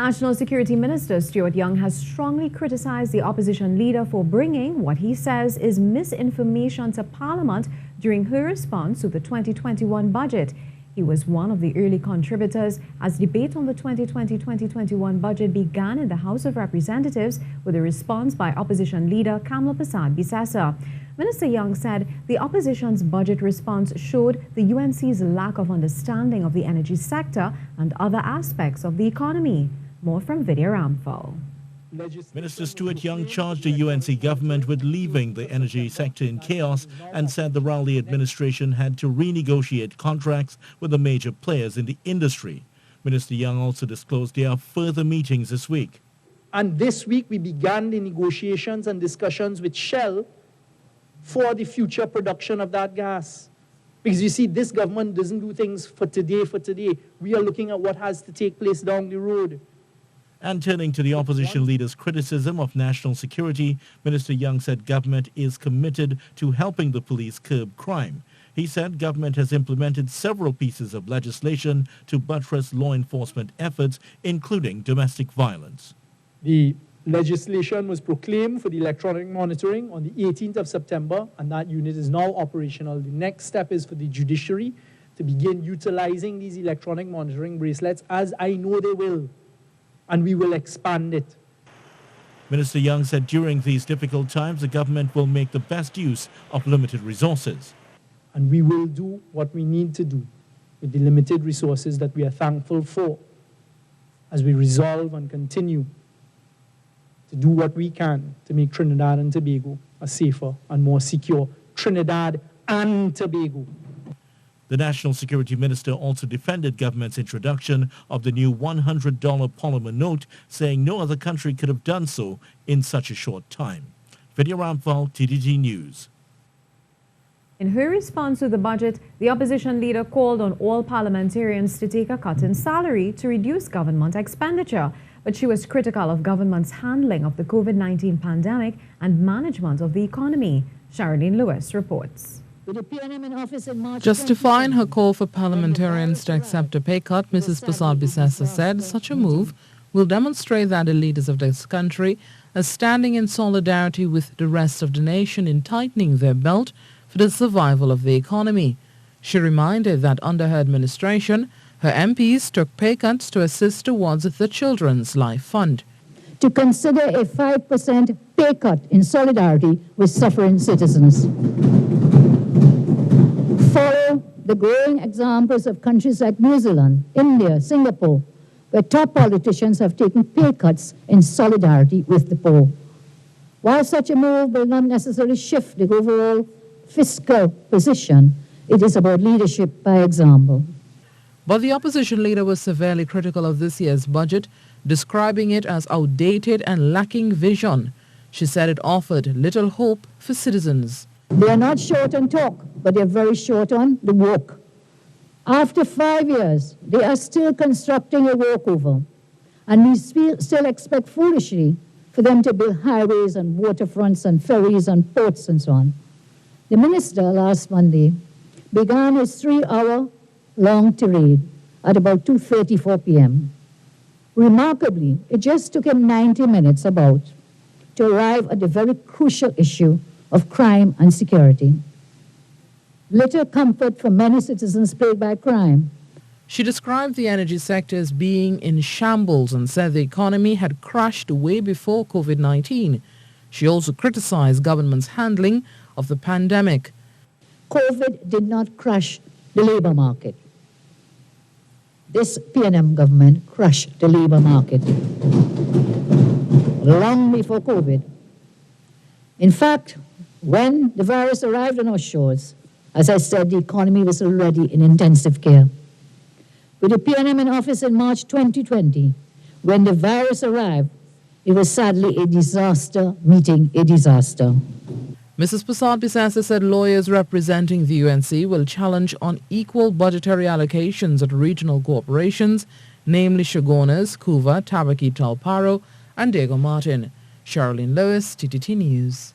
National Security Minister Stuart Young has strongly criticized the opposition leader for bringing what he says is misinformation to Parliament during her response to the 2021 budget. He was one of the early contributors as debate on the 2020-2021 budget began in the House of Representatives with a response by opposition leader Kamla Persad-Bissessar. Minister Young said the opposition's budget response showed the UNC's lack of understanding of the energy sector and other aspects of the economy. More from Vidia Ramphal. Minister Stuart Young charged the UNC government with leaving the energy sector in chaos and said the Rowley administration had to renegotiate contracts with the major players in the industry. Minister Young also disclosed there are further meetings this week. And this week we began the negotiations and discussions with Shell for the future production of that gas. Because you see, this government doesn't do things for today. We are looking at what has to take place down the road. And turning to the opposition leader's criticism of national security, Minister Young said government is committed to helping the police curb crime. He said government has implemented several pieces of legislation to buttress law enforcement efforts, including domestic violence. The legislation was proclaimed for the electronic monitoring on the 18th of September, and that unit is now operational. The next step is for the judiciary to begin utilizing these electronic monitoring bracelets, as I know they will. And we will expand it. Minister Young said during these difficult times, the government will make the best use of limited resources. And we will do what we need to do with the limited resources that we are thankful for as we resolve and continue to do what we can to make Trinidad and Tobago a safer and more secure Trinidad and Tobago. The National Security Minister also defended government's introduction of the new $100 polymer note, saying no other country could have done so in such a short time. Vidia Ramphal, TTT News. In her response to the budget, the opposition leader called on all parliamentarians to take a cut in salary to reduce government expenditure. But she was critical of government's handling of the COVID-19 pandemic and management of the economy. Charlene Lewis reports. Justifying her call for parliamentarians to accept a pay cut, Mrs. Persad-Bissessar said such a move will demonstrate that the leaders of this country are standing in solidarity with the rest of the nation in tightening their belt for the survival of the economy. She reminded that under her administration, her MPs took pay cuts to assist towards the Children's Life Fund. To consider a 5% pay cut in solidarity with suffering citizens. Follow the growing examples of countries like New Zealand, India, Singapore, where top politicians have taken pay cuts in solidarity with the poor. While such a move will not necessarily shift the overall fiscal position, it is about leadership by example. But the opposition leader was severely critical of this year's budget, describing it as outdated and lacking vision. She said it offered little hope for citizens. They are not short on talk, but they're very short on the work. After 5 years, they are still constructing a walkover, and we still expect foolishly for them to build highways and waterfronts and ferries and ports and so on. The minister last Monday began his 3-hour-long tirade at about 2:34 p.m. Remarkably, it just took him 90 minutes to arrive at the very crucial issue of crime and security. Little comfort for many citizens plagued by crime. She described the energy sector as being in shambles and said the economy had crashed way before COVID-19. She also criticized government's handling of the pandemic. COVID did not crash the labor market. This PNM government crushed the labor market long before COVID. In fact, when the virus arrived on our shores, as I said, the economy was already in intensive care. With the PNM in office in March 2020, when the virus arrived, it was sadly a disaster meeting a disaster. Mrs. Persad-Bissessar said lawyers representing the UNC will challenge on equal budgetary allocations at regional corporations, namely Shogunas, Kuva, Tabaki Talparo, and Diego Martin. Charlene Lewis, TTT News.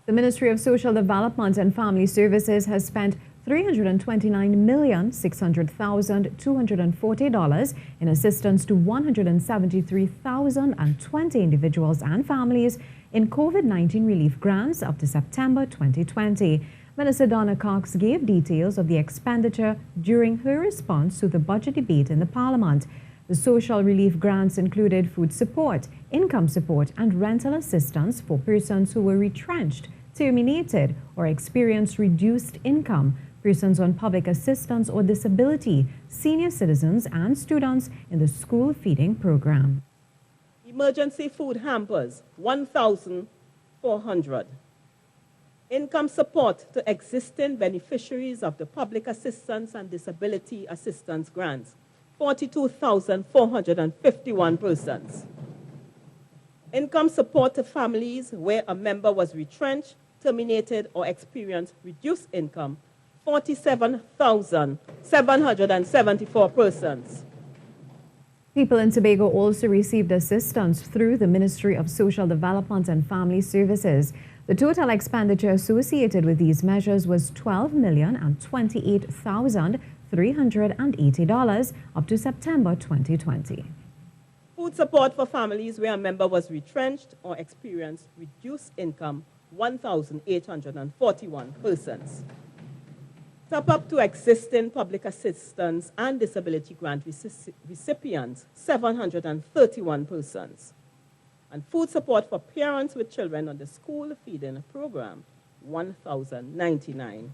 The Ministry of Social Development and Family Services has spent $329,600,240 in assistance to 173,020 individuals and families in COVID-19 relief grants up to September 2020. Minister Donna Cox gave details of the expenditure during her response to the budget debate in the Parliament. The social relief grants included food support, income support, and rental assistance for persons who were retrenched, terminated, or experienced reduced income, persons on public assistance or disability, senior citizens, and students in the school feeding program. Emergency food hampers, 1,400. Income support to existing beneficiaries of the public assistance and disability assistance grants, 42,451 persons. Income support to families where a member was retrenched, terminated, or experienced reduced income, 47,774 persons. People in Tobago also received assistance through the Ministry of Social Development and Family Services. The total expenditure associated with these measures was $12,028,380 up to September 2020. Food support for families where a member was retrenched or experienced reduced income, 1,841 persons. Top up to existing public assistance and disability grant recipients, 731 persons. And food support for parents with children on the school feeding program, 1,099.